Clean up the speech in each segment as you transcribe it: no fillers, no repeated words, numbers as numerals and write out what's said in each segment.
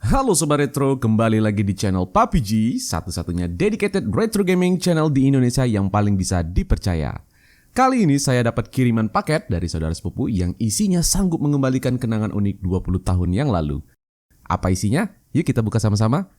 Halo Sobat Retro, kembali lagi di channel Papi G, satu-satunya dedicated retro gaming channel di Indonesia yang paling bisa dipercaya. Kali ini saya dapat kiriman paket dari saudara sepupu yang isinya sanggup mengembalikan kenangan unik 20 tahun yang lalu. Apa isinya? Yuk kita buka sama-sama.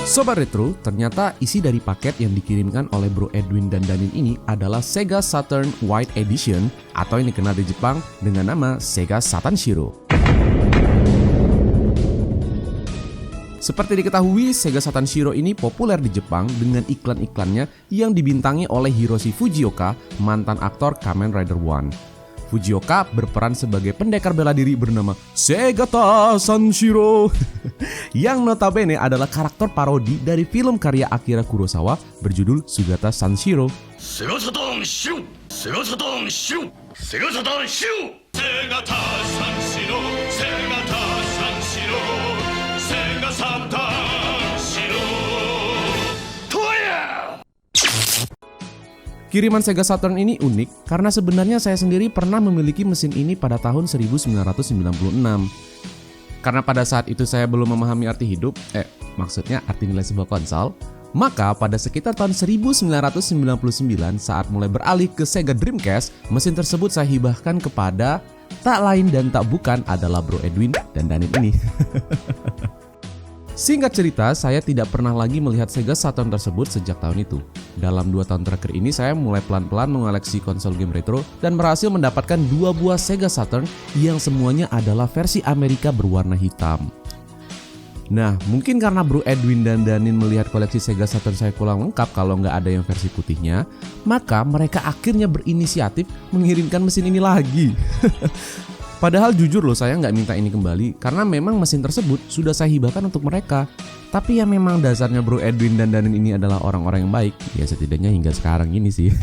Sobat Retro, ternyata isi dari paket yang dikirimkan oleh Bro Edwin dan Danin ini adalah Sega Saturn White Edition atau yang dikenal di Jepang dengan nama Sega Saturn Shiro. Seperti diketahui, Sega Saturn Shiro ini populer di Jepang dengan iklan-iklannya yang dibintangi oleh Hiroshi Fujioka, mantan aktor Kamen Rider One. Fujioka berperan sebagai pendekar bela diri bernama Segata Sanshiro yang notabene adalah karakter parodi dari film karya Akira Kurosawa berjudul Sugata Sanshiro. Segata Sanshiro, Segata Sanshiro, Segata Sanshiro, Segata Sanshiro, Segata Sanshiro, Segata Sanshiro. Kiriman Sega Saturn ini unik karena sebenarnya saya sendiri pernah memiliki mesin ini pada tahun 1996. Karena pada saat itu saya belum memahami arti hidup, maksudnya arti nilai sebuah konsol, maka pada sekitar tahun 1999 saat mulai beralih ke Sega Dreamcast, mesin tersebut saya hibahkan kepada tak lain dan tak bukan adalah Bro Edwin dan Danin ini. Singkat cerita, saya tidak pernah lagi melihat Sega Saturn tersebut sejak tahun itu. Dalam 2 tahun terakhir ini saya mulai pelan-pelan mengoleksi konsol game retro dan berhasil mendapatkan 2 buah Sega Saturn yang semuanya adalah versi Amerika berwarna hitam. Nah, mungkin karena Bro Edwin dan Danin melihat koleksi Sega Saturn saya kurang lengkap kalau nggak ada yang versi putihnya, maka mereka akhirnya berinisiatif mengirimkan mesin ini lagi. Padahal jujur loh, saya nggak minta ini kembali karena memang mesin tersebut sudah saya hibahkan untuk mereka. Tapi ya memang dasarnya Bro Edwin dan Danin ini adalah orang-orang yang baik. Ya setidaknya hingga sekarang ini sih.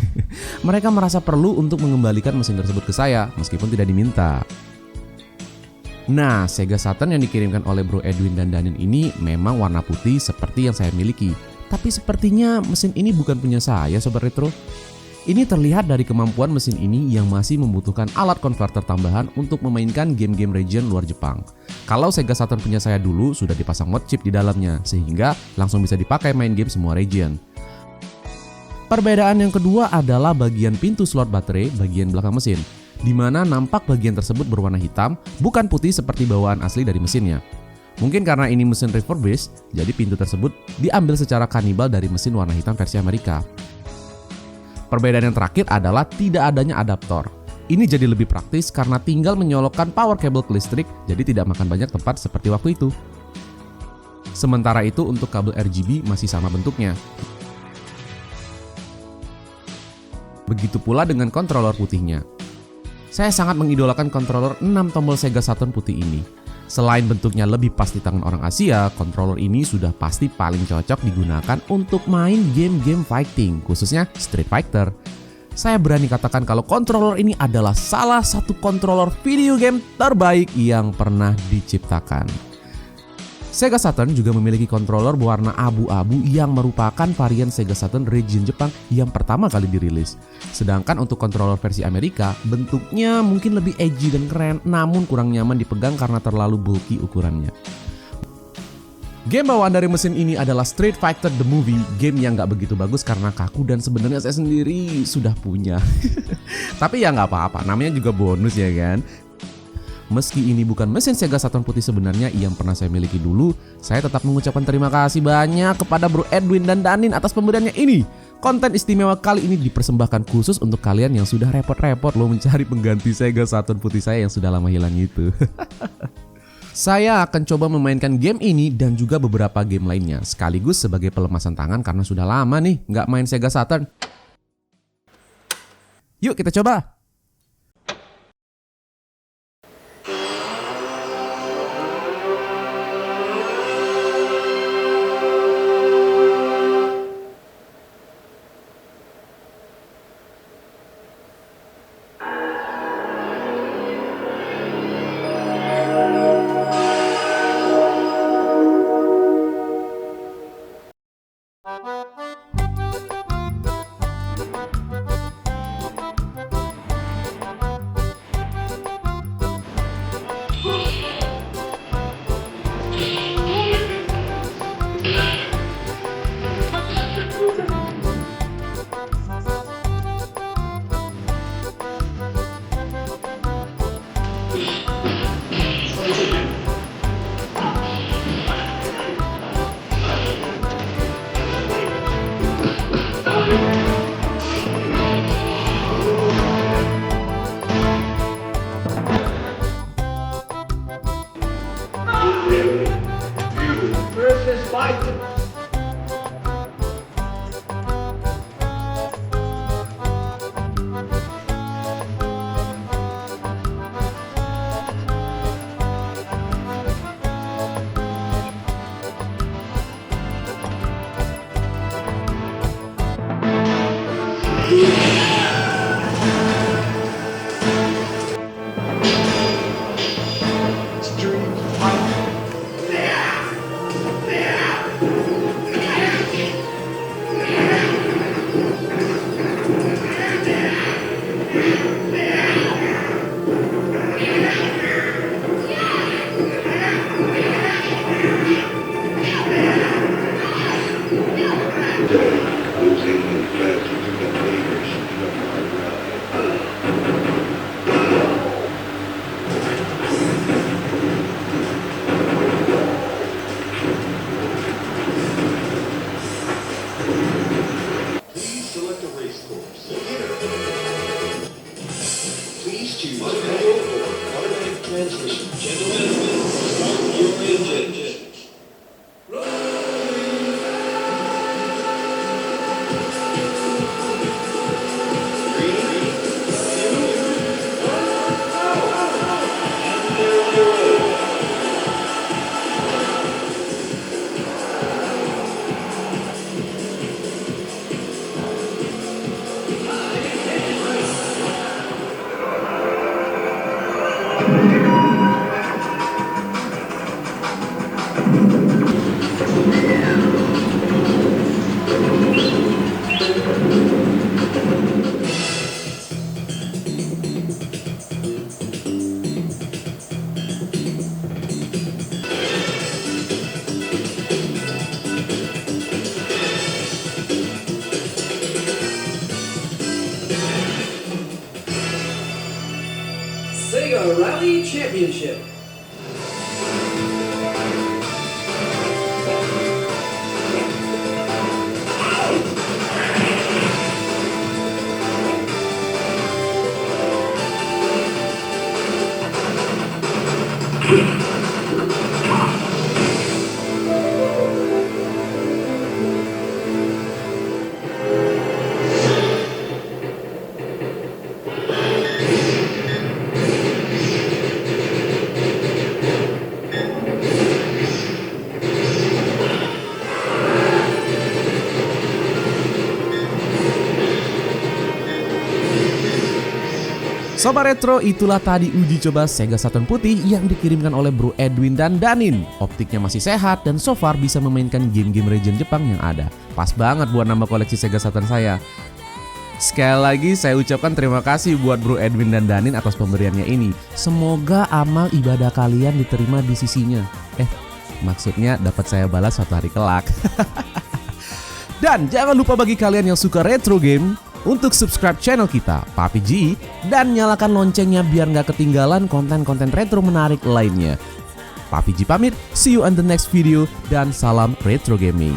Mereka merasa perlu untuk mengembalikan mesin tersebut ke saya meskipun tidak diminta. Nah, Sega Saturn yang dikirimkan oleh Bro Edwin dan Danin ini memang warna putih seperti yang saya miliki. Tapi sepertinya mesin ini bukan punya saya, Sobat Retro. Ini terlihat dari kemampuan mesin ini yang masih membutuhkan alat konverter tambahan untuk memainkan game-game region luar Jepang. Kalau Sega Saturn punya saya dulu sudah dipasang mod chip di dalamnya sehingga langsung bisa dipakai main game semua region. Perbedaan yang kedua adalah bagian pintu slot baterai bagian belakang mesin, di mana nampak bagian tersebut berwarna hitam, bukan putih seperti bawaan asli dari mesinnya. Mungkin karena ini mesin refurbished, jadi pintu tersebut diambil secara kanibal dari mesin warna hitam versi Amerika. Perbedaan yang terakhir adalah tidak adanya adaptor. Ini jadi lebih praktis karena tinggal menyolokkan power cable ke listrik, jadi tidak makan banyak tempat seperti waktu itu. Sementara itu untuk kabel RGB masih sama bentuknya. Begitu pula dengan controller putihnya. Saya sangat mengidolakan controller 6 tombol Sega Saturn putih ini. Selain bentuknya lebih pas di tangan orang Asia, controller ini sudah pasti paling cocok digunakan untuk main game-game fighting, khususnya Street Fighter. Saya berani katakan kalau controller ini adalah salah satu controller video game terbaik yang pernah diciptakan. Sega Saturn juga memiliki controller berwarna abu-abu yang merupakan varian Sega Saturn region Jepang yang pertama kali dirilis. Sedangkan untuk controller versi Amerika, bentuknya mungkin lebih edgy dan keren, namun kurang nyaman dipegang karena terlalu bulky ukurannya. Game bawaan dari mesin ini adalah Street Fighter The Movie, game yang gak begitu bagus karena kaku dan sebenarnya saya sendiri sudah punya. Tapi ya gak apa-apa, namanya juga bonus ya kan. Meski ini bukan mesin Sega Saturn putih sebenarnya yang pernah saya miliki dulu, saya tetap mengucapkan terima kasih banyak kepada Bro Edwin dan Danin atas pemberiannya ini. Konten istimewa kali ini dipersembahkan khusus untuk kalian yang sudah repot-repot loh mencari pengganti Sega Saturn putih saya yang sudah lama hilang itu. Saya akan coba memainkan game ini dan juga beberapa game lainnya, sekaligus sebagai pelemasan tangan karena sudah lama nih nggak main Sega Saturn. Yuk kita coba! Where's this bike? Please select a race course. Please choose manual or automatic transmission. Gentlemen, start your engine. Sega Rally Championship. Sobat Retro, itulah tadi uji coba Sega Saturn putih yang dikirimkan oleh Bro Edwin dan Danin. Optiknya masih sehat dan so far bisa memainkan game-game Legend Jepang yang ada. Pas banget buat nambah koleksi Sega Saturn saya. Sekali lagi saya ucapkan terima kasih buat Bro Edwin dan Danin atas pemberiannya ini. Semoga amal ibadah kalian diterima di sisinya. Maksudnya dapat saya balas suatu hari kelak. Dan jangan lupa bagi kalian yang suka retro game, untuk subscribe channel kita, Papi G, dan nyalakan loncengnya biar nggak ketinggalan konten-konten retro menarik lainnya. Papi G pamit, see you on the next video, dan salam retro gaming.